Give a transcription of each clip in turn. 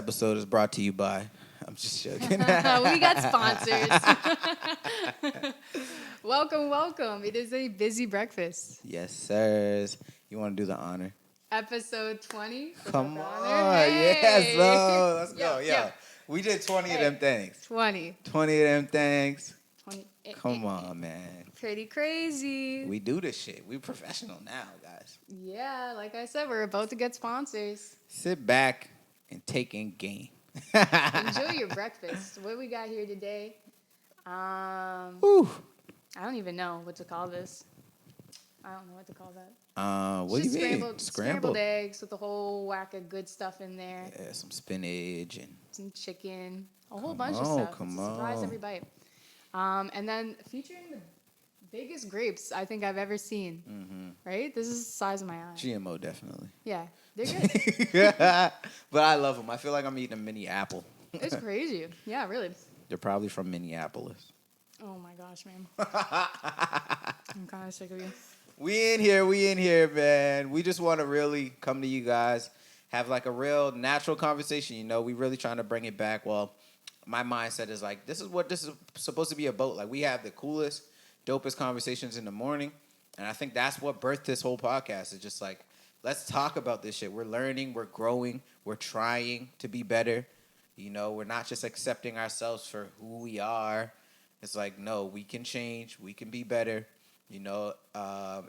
episode is brought to you by. I'm just joking. We got sponsors. Welcome, welcome. It is a busy breakfast. Yes, sirs. You want to do the honor? Episode 20. Come on. Hey. Yes, so let's go. Yeah, Yo, yeah. we did 20 of Hey. them things. 20. 20 of them things. 20. Come on, man. Pretty crazy. We do this shit. We professional now, guys. Yeah, like I said, we're about to get sponsors. Sit back and take in game. Enjoy your breakfast. What we got here today? Whew. I don't even know what to call this. I don't know what to call that. What do Just you mean? scrambled eggs with a whole whack of good stuff in there. Yeah, some spinach and Some chicken, a whole bunch of stuff. Come It's a surprise on. every bite. And then featuring the biggest grapes I think I've ever seen. Mm-hmm. Right? This is the size of my eye. GMO, definitely. Yeah, they're good. But I love them. I feel like I'm eating a mini apple. It's crazy. Yeah, really. They're probably from Minneapolis. Oh my gosh, man. I'm kind of sick of you. We in here, man. We just want to really come to you guys, have like a real natural conversation. You know, we really trying to bring it back. Well, my mindset is like, this is what this is supposed to be about. Like, we have the coolest, dopest conversations in the morning. And I think that's what birthed this whole podcast. It's just like, let's talk about this shit. We're learning, we're growing, we're trying to be better. You know, we're not just accepting ourselves for who we are. It's like, no, we can change, we can be better. You know,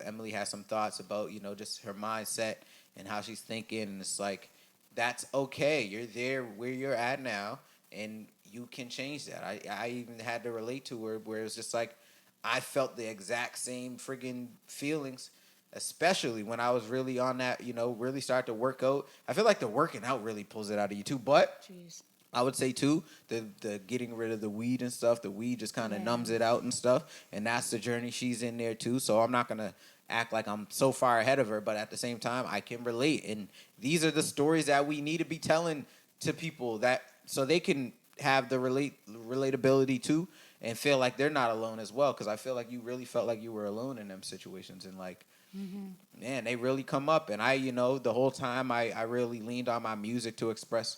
Emily has some thoughts about, you know, just her mindset and how she's thinking. And it's like, that's okay. You're there where you're at now, and you can change that. I even had to relate to her where it's just like, I felt the exact same friggin' feelings, especially when I was really on that, you know, really start to work out. I feel like the working out really pulls it out of you too. But Jeez. I would say too, the getting rid of the weed and stuff, the weed just kind of numbs it out and stuff. And that's the journey she's in there too. So I'm not going to act like I'm so far ahead of her, but at the same time, I can relate. And these are the stories that we need to be telling to people that so they can have the relatability too and feel like they're not alone as well. Because I feel like you really felt like you were alone in them situations. And like, man, they really come up. And I, you know, the whole time I really leaned on my music to express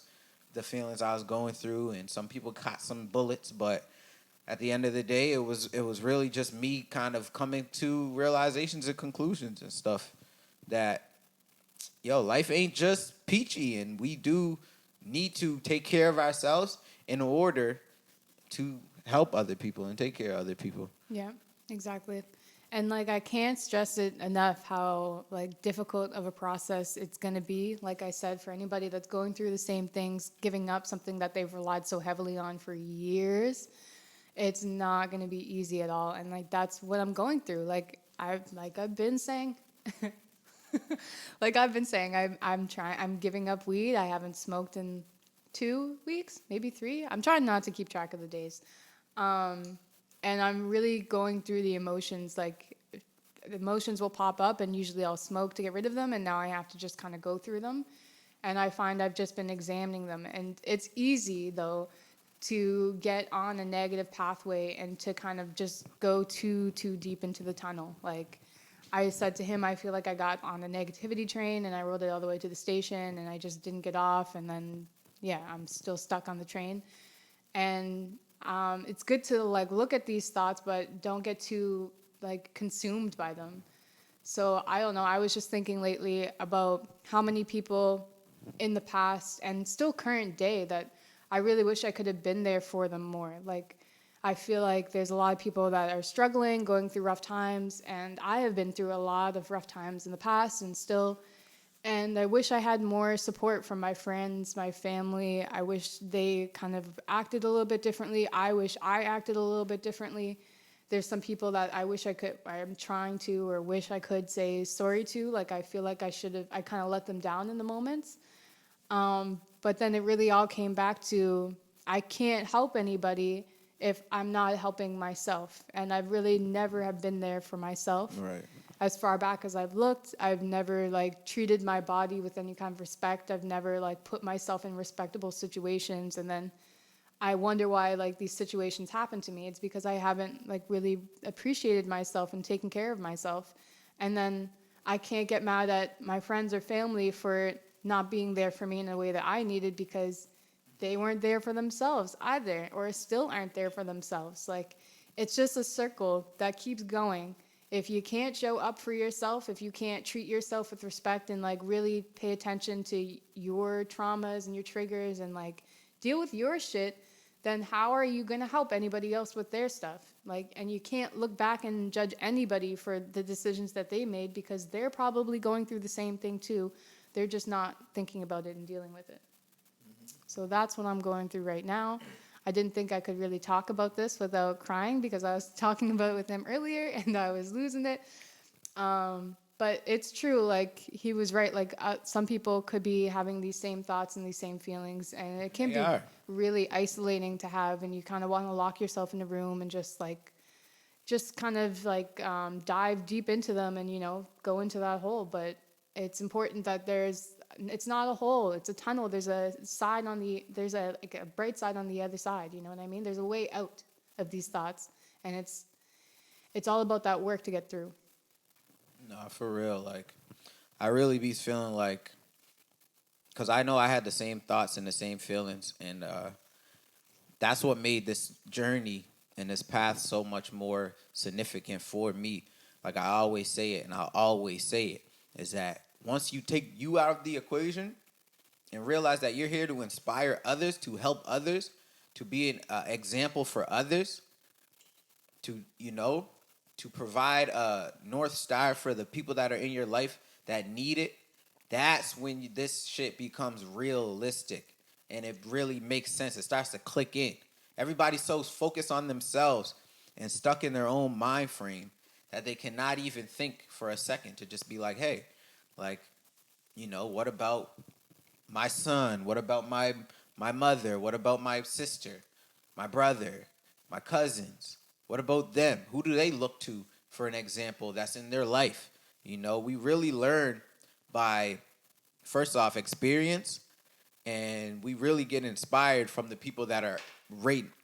the feelings I was going through, and some people caught some bullets, but at the end of the day, it was really just me kind of coming to realizations and conclusions and stuff that, yo, life ain't just peachy, and we do need to take care of ourselves in order to help other people and take care of other people. Yeah, exactly. And, like, I can't stress it enough how, like, difficult of a process it's going to be. Like I said, for anybody that's going through the same things, giving up something that they've relied so heavily on for years, it's not going to be easy at all. And, like, that's what I'm going through. I've been saying, I'm giving up weed. I haven't smoked in 2 weeks, maybe 3. I'm trying not to keep track of the days. And I'm really going through the emotions. Like, the emotions will pop up, and usually I'll smoke to get rid of them, and now I have to just kind of go through them. And I find I've just been examining them. And it's easy, though, to get on a negative pathway and to kind of just go too deep into the tunnel. Like, I said to him, I feel like I got on a negativity train, and I rode it all the way to the station, and I just didn't get off. And then, yeah, I'm still stuck on the train. And it's good to like look at these thoughts, but don't get too like consumed by them. So I don't know. I was just thinking lately about how many people in the past and still current day that I really wish I could have been there for them more. Like, I feel like there's a lot of people that are struggling, going through rough times, and I have been through a lot of rough times in the past and still. And I wish I had more support from my friends, my family. I wish they kind of acted a little bit differently. I wish I acted a little bit differently. There's some people that I'm trying to or wish I could say sorry to. Like, I feel like I kind of let them down in the moments. But then it really all came back to, I can't help anybody if I'm not helping myself. And I really never have been there for myself. Right. As far back as I've looked, I've never like treated my body with any kind of respect. I've never like put myself in respectable situations. And then I wonder why like these situations happen to me. It's because I haven't like really appreciated myself and taken care of myself. And then I can't get mad at my friends or family for not being there for me in a way that I needed, because they weren't there for themselves either, or still aren't there for themselves. Like, it's just a circle that keeps going. If you can't show up for yourself, if you can't treat yourself with respect and like really pay attention to your traumas and your triggers and like deal with your shit, then how are you going to help anybody else with their stuff? Like, and you can't look back and judge anybody for the decisions that they made because they're probably going through the same thing too. They're just not thinking about it and dealing with it. So that's what I'm going through right now. I didn't think I could really talk about this without crying because I was talking about it with him earlier and I was losing it. But it's true, like he was right. Like some people could be having these same thoughts and these same feelings, and it can They be are. really isolating to have. And you kind of want to lock yourself in a room and just kind of like dive deep into them and go into that hole. But it's important that it's not a hole, it's a tunnel. There's a side on the there's a like a bright side on the other side. You know what I mean? There's a way out of these thoughts, and it's all about that work to get through. No, for real. Like, I really be feeling like, because I know I had the same thoughts and the same feelings, and that's what made this journey and this path so much more significant for me. Like I always say it, and I'll always say it, is that once you take you out of the equation and realize that you're here to inspire others, to help others, to be an example for others, to to provide a north star for the people that are in your life that need it. That's when this shit becomes realistic and it really makes sense. It starts to click in. Everybody's so focused on themselves and stuck in their own mind frame that they cannot even think for a second to just be like, hey, like, what about my son? What about my mother? What about my sister, my brother, my cousins? What about them? Who do they look to for an example that's in their life? We really learn by, first off, experience, and we really get inspired from the people that are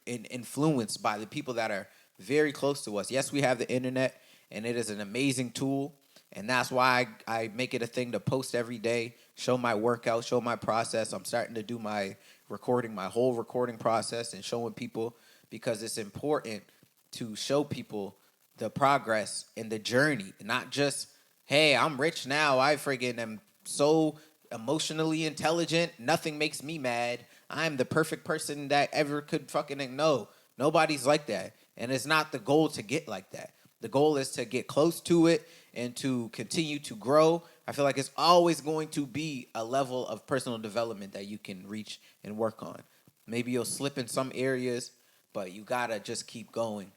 influenced by the people that are very close to us. Yes, we have the internet, and it is an amazing tool, and that's why I make it a thing to post every day, show my workout, show my process. I'm starting to do my recording, my whole recording process, and showing people because it's important to show people the progress and the journey, not just, hey, I'm rich now. I friggin' am so emotionally intelligent. Nothing makes me mad. I'm the perfect person that ever could fucking know. Nobody's like that. And it's not the goal to get like that. The goal is to get close to it and to continue to grow. I feel like it's always going to be a level of personal development that you can reach and work on. Maybe you'll slip in some areas, but you gotta just keep going.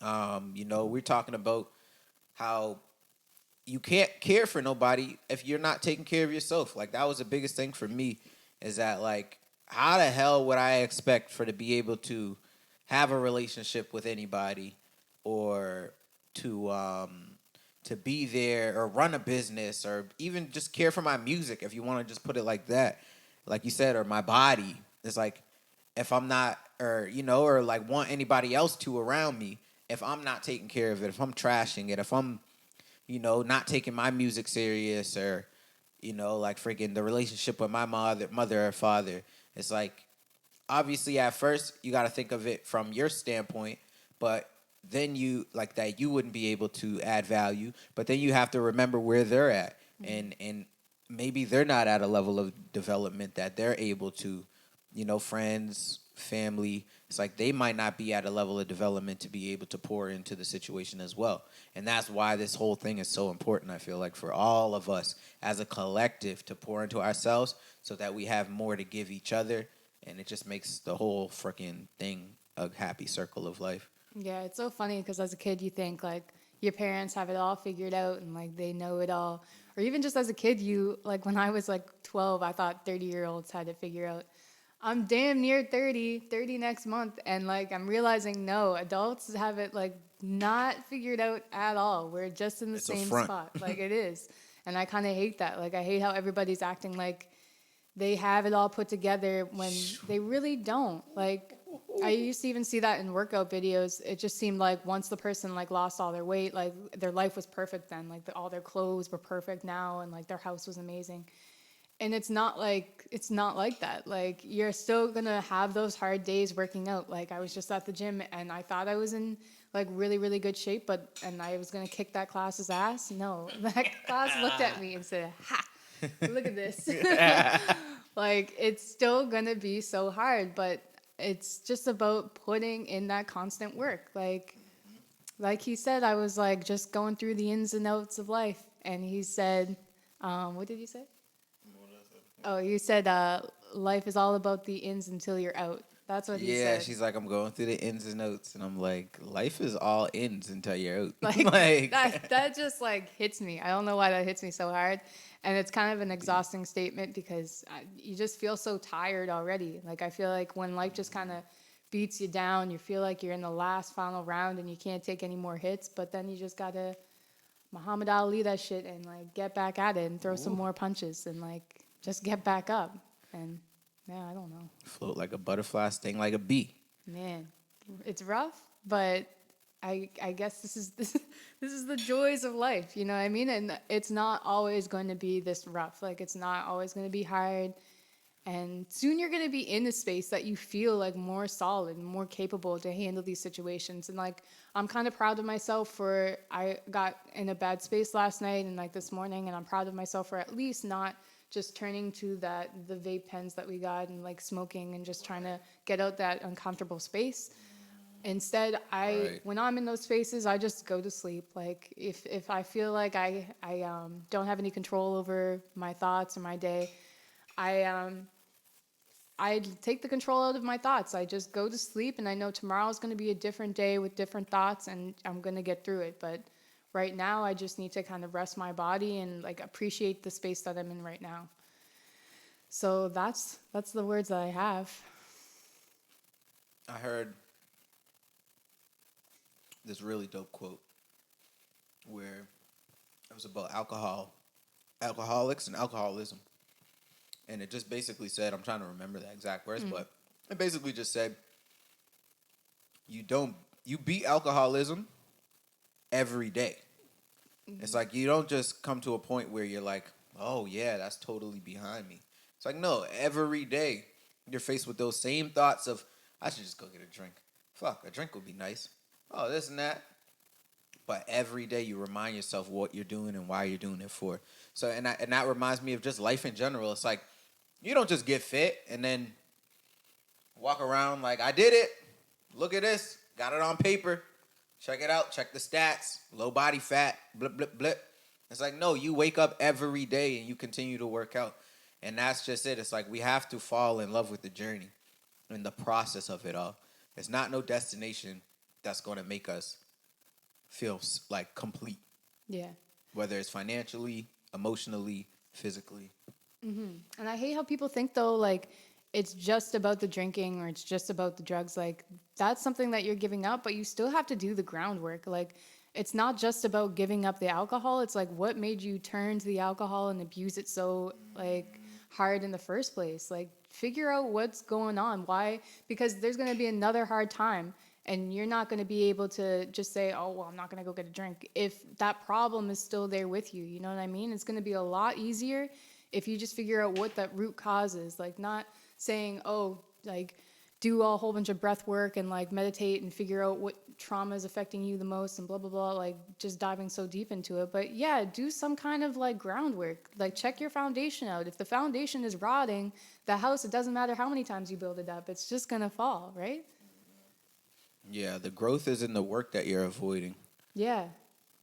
We're talking about how you can't care for nobody if you're not taking care of yourself. Like that was the biggest thing for me, is that like how the hell would I expect for to be able to have a relationship with anybody or to be there or run a business or even just care for my music, if you want to just put it like that, like you said, or my body. It's like if I'm not, or like want anybody else to around me, if I'm not taking care of it, if I'm trashing it, if I'm not taking my music serious, or, like freaking the relationship with my mother or father. It's like, obviously at first you got to think of it from your standpoint, but then you like that you wouldn't be able to add value, but then you have to remember where they're at, and maybe they're not at a level of development that they're able to, friends, family. It's like they might not be at a level of development to be able to pour into the situation as well. And that's why this whole thing is so important, I feel like, for all of us as a collective to pour into ourselves so that we have more to give each other. And it just makes the whole freaking thing a happy circle of life. Yeah, it's so funny because as a kid, you think like your parents have it all figured out and like they know it all. Or even just as a kid, you like when I was like 12, I thought 30-year-olds had it figured out. I'm damn near 30 next month. And like I'm realizing no, adults have it like not figured out at all. We're just in the It's a same front. spot. Like it is. And I kind of hate that. Like I hate how everybody's acting like they have it all put together when they really don't. Like I used to even see that in workout videos. It just seemed like once the person like lost all their weight, like their life was perfect then. Like all their clothes were perfect now, and like their house was amazing. And it's not like that. Like you're still gonna have those hard days working out. Like I was just at the gym and I thought I was in like really really good shape, but and I was gonna kick that class's ass. No, that class looked at me and said, "Ha, look at this." Like it's still gonna be so hard, but it's just about putting in that constant work. Like he said, I was like just going through the ins and outs of life, and he said, what did you say? Oh, you said life is all about the ins until you're out. That's what he Yeah, said. she's like, I'm going through the ins and outs, and I'm like, life is all ins until you're out. Like Like, that just like hits me. I don't know why that hits me so hard, and it's kind of an exhausting statement because you just feel so tired already. Like I feel like when life just kind of beats you down, you feel like you're in the last final round and you can't take any more hits, but then you just gotta Muhammad Ali that shit and like get back at it and throw some more punches and like just get back up. And yeah, I don't know. float like a butterfly, sting like a bee. Man, it's rough, but I guess this is the joys of life, you know what I mean? And it's not always going to be this rough. Like it's not always going to be hard. And soon you're going to be in a space that you feel like more solid and more capable to handle these situations. And like I'm kind of proud of myself for I got in a bad space last night and like this morning, and I'm proud of myself for at least not just turning to the vape pens that we got and like smoking and just trying to get out that uncomfortable space. Instead, Right. when I'm in those spaces, I just go to sleep. Like if I feel like I don't have any control over my thoughts or my day, I I take the control out of my thoughts. I just go to sleep and I know tomorrow's going to be a different day with different thoughts and I'm going to get through it. But right now I just need to kind of rest my body and like appreciate the space that I'm in right now. So that's the words that I have. I heard this really dope quote where it was about alcoholics and alcoholism. And it just basically said, I'm trying to remember the exact words, but it basically just said, you beat alcoholism every day. It's like you don't just come to a point where you're like, oh yeah, that's totally behind me. It's like, no, every day you're faced with those same thoughts of, I should just go get a drink. Fuck, a drink would be nice. Oh, this and that. But every day you remind yourself what you're doing and why you're doing it for. So, and that reminds me of just life in general. It's like, you don't just get fit and then walk around like, I did it. Look at this. Got it on paper. Check it out. Check the stats. Low body fat. Blip, blip, blip. It's like, no, you wake up every day and you continue to work out. And that's just it. It's like we have to fall in love with the journey and the process of it all. It's not no destination that's going to make us feel like complete, Yeah. whether it's financially, emotionally, physically. And I hate how people think though, like it's just about the drinking or it's just about the drugs. Like that's something that you're giving up, but you still have to do the groundwork. Like it's not just about giving up the alcohol. It's like what made you turn to the alcohol and abuse it so like hard in the first place. Like figure out what's going on. Why? Because there's going to be another hard time. And you're not going to be able to just say, oh, well, I'm not going to go get a drink. If that problem is still there with you, you know what I mean? It's going to be a lot easier if you just figure out what that root cause is. Like, not saying, oh, like, do a whole bunch of breath work and, like, meditate and figure out what trauma is affecting you the most and blah, blah, blah. Like, just diving so deep into it. But, yeah, do some kind of, like, groundwork. Like, check your foundation out. If the foundation is rotting, the house, it doesn't matter how many times you build it up. It's just going to fall, right? Yeah, the growth is in the work that you're avoiding. Yeah.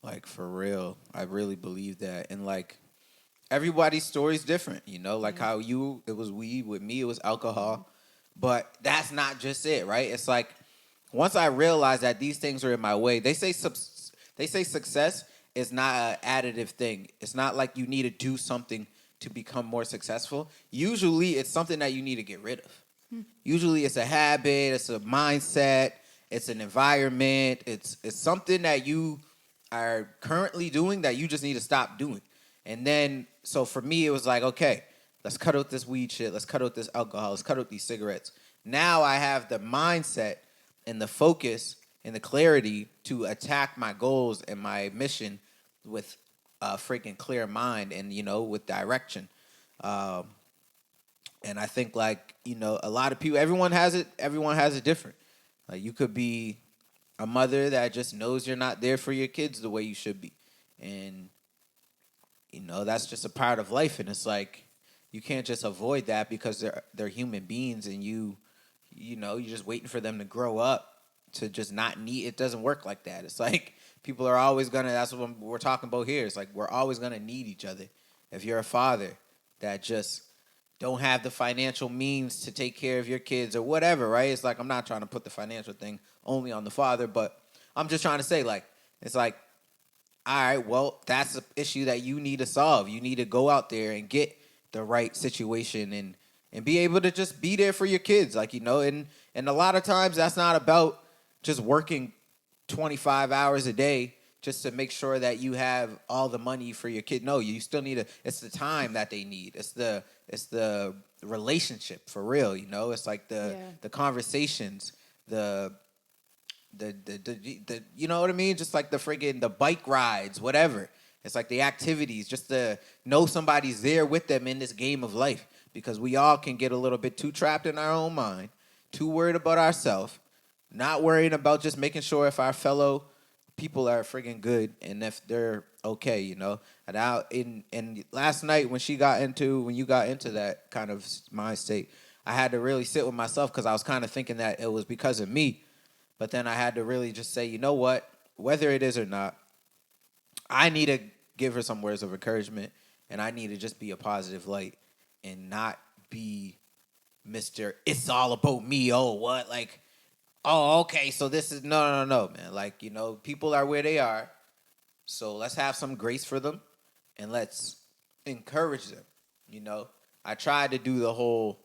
Like, for real. I really believe that. And, like, everybody's story is different, you know? Like, how it was weed. With me, it was alcohol. But that's not just it, right? It's like, once I realized that these things are in my way, they say success is not an additive thing. It's not like you need to do something to become more successful. Usually, it's something that you need to get rid of. Usually, it's a habit, it's a mindset, it's an environment, it's something that you are currently doing that you just need to stop doing. And then, so for me, it was like, okay, let's cut out this weed shit, let's cut out this alcohol, let's cut out these cigarettes. Now I have the mindset and the focus and the clarity to attack my goals and my mission with a freaking clear mind and, you know, with direction. Um, and I think like a lot of people, everyone has it. Everyone has it different. Like you could be a mother that just knows you're not there for your kids the way you should be, and that's just a part of life. And it's like you can't just avoid that because they're human beings, and you're just waiting for them to grow up to just not need. It doesn't work like that. It's like people are always gonna. That's what we're talking about here. It's like we're always gonna need each other. If you're a father that just don't have the financial means to take care of your kids or whatever, right? It's like I'm not trying to put the financial thing only on the father, but I'm just trying to say like it's like all right, well, that's an issue that you need to solve. You need to go out there and get the right situation and be able to just be there for your kids, like and a lot of times that's not about just working 25 hours a day just to make sure that you have all the money for your kid. No, you still need it's the time that they need. It's the relationship for real, It's like the Yeah. the conversations, the the you know what I mean? Just like the friggin' the bike rides, whatever. It's like the activities, just to know somebody's there with them in this game of life. Because we all can get a little bit too trapped in our own mind, too worried about ourselves, not worrying about just making sure if our fellow people are friggin' good and if they're okay. And last night when you got into that kind of mind state, I had to really sit with myself because I was kind of thinking that it was because of me, but then I had to really just say, you know what? Whether it is or not, I need to give her some words of encouragement, and I need to just be a positive light and not be Mr. It's all about me. Oh, what? Like, oh, okay. So this is no, no, no, man. Like, people are where they are. So let's have some grace for them and let's encourage them. You know, I tried to do the whole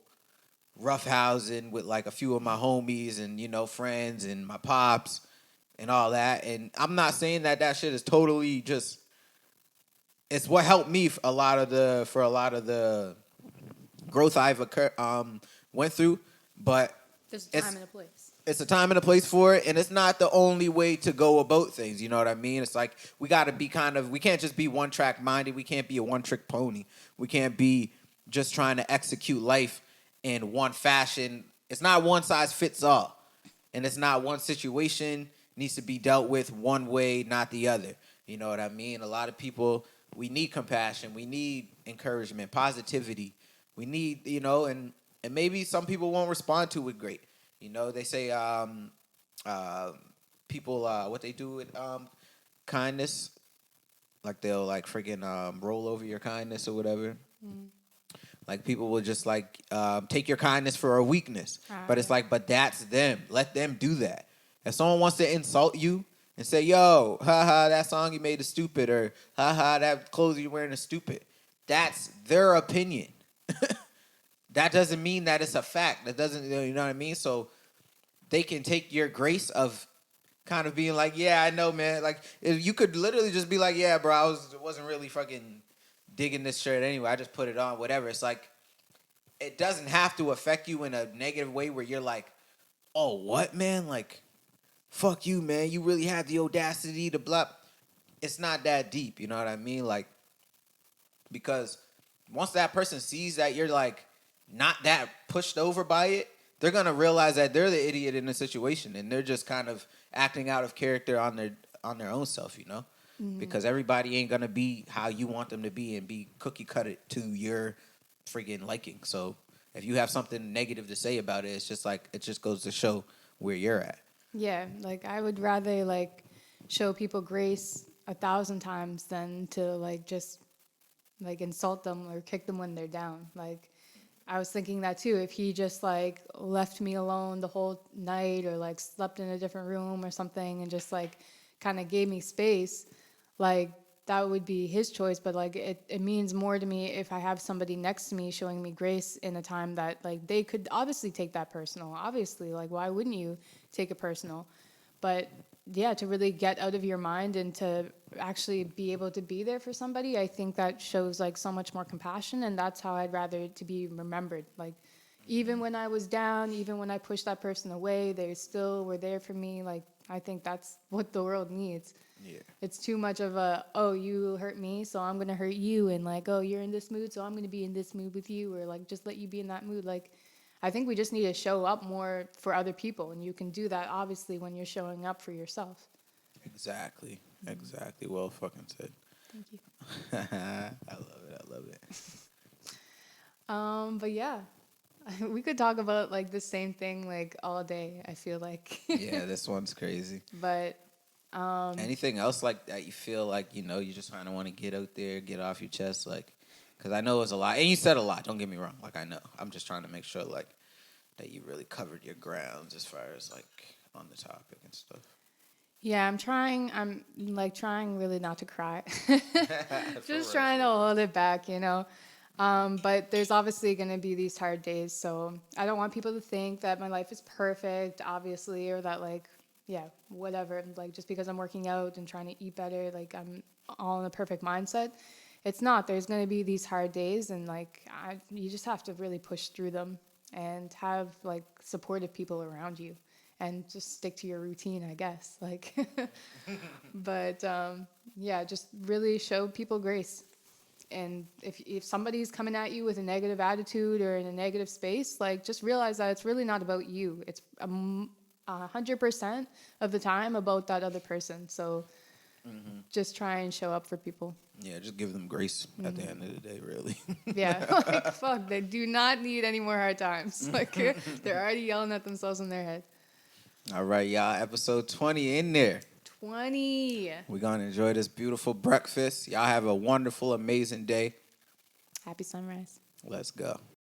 roughhousing with like a few of my homies and friends and my pops and all that. And I'm not saying that shit is totally just. It's what helped me for a lot of the growth went through, but There's a time it's and a place. it's a time and a place for it, and it's not the only way to go about things. You know what I mean? It's like we got to be we can't just be one track minded. We can't be a one trick pony. We can't be just trying to execute life in one fashion. It's not one size fits all, and it's not one situation needs to be dealt with one way, not the other. You know what I mean? A lot of people, we need compassion, we need encouragement, positivity. We need, and maybe some people won't respond to it great. They say uh, people what they do with kindness, like they'll like freaking roll over your kindness or whatever. Mm. Like people will just like take your kindness for a weakness, but it's Yeah. like, but that's them. Let them do that. If someone wants to insult you and say, "Yo, haha, that song you made is stupid," or "haha, that clothes you're wearing is stupid," that's their opinion. That doesn't mean that it's a fact. That doesn't, you know what I mean? So they can take your grace of kind of being like, yeah, I know, man. Like if you could literally just be like, yeah, bro, wasn't really fucking digging this shirt anyway. I just put it on, whatever. It's like it doesn't have to affect you in a negative way where you're like, oh, what, man? Like, fuck you, man. You really have the audacity to blah. It's not that deep, you know what I mean? Like, because once that person sees that you're like not that pushed over by it, they're gonna realize that they're the idiot in the situation and they're just kind of acting out of character on their own self. Mm. Because everybody ain't gonna be how you want them to be and be cookie cut it to your freaking liking. So if you have something negative to say about it, it's just like it just goes to show where you're at. Yeah, like I would rather like show people grace 1,000 times than to like just like insult them or kick them when they're down. Like I was thinking that too. If he just like left me alone the whole night or like slept in a different room or something and just like kind of gave me space, like that would be his choice. But like it means more to me if I have somebody next to me showing me grace in a time that like they could obviously take that personal. Obviously, like why wouldn't you take it personal? But yeah, to really get out of your mind and to actually be able to be there for somebody, I think that shows like so much more compassion, and that's how I'd rather to be remembered. Like even when I was down, even when I pushed that person away, they still were there for me. Like I think that's what the world needs. Yeah. It's too much of a, oh, you hurt me, so I'm gonna hurt you, and like, oh, you're in this mood, so I'm gonna be in this mood with you, or like just let you be in that mood. Like, I think we just need to show up more for other people, and you can do that obviously when you're showing up for yourself. Exactly. Exactly. Well fucking said. Thank you. I love it. I love it. But yeah, we could talk about like the same thing like all day. I feel like. Yeah, this one's crazy. But Anything else like that you feel like, you know, you just kind of want to get out there, get off your chest, like, because I know it's a lot. And you said a lot, don't get me wrong. Like, I know. I'm just trying to make sure, like, that you really covered your grounds as far as, like, on the topic and stuff. yeah, I'm trying. I'm like trying really not to cry. For Just real, trying for to real. hold it back, you know. But there's obviously going to be these hard days. So I don't want people to think that my life is perfect, obviously, or that, like, yeah, whatever. Like, just because I'm working out and trying to eat better, like, I'm all in a perfect mindset. It's not. There's going to be these hard days, and, like, you just have to really push through them and have, like, supportive people around you and just stick to your routine, I guess. Like, but yeah, just really show people grace. And if somebody's coming at you with a negative attitude or in a negative space, like, just realize that it's really not about you. It's 100% of the time about that other person. So just try and show up for people. Yeah, just give them grace at the end of the day, really. Yeah, like, fuck, they do not need any more hard times. Like, they're already yelling at themselves in their head. All right, y'all, episode 20 in there. 20. We're going to enjoy this beautiful breakfast. Y'all have a wonderful, amazing day. Happy sunrise. Let's go.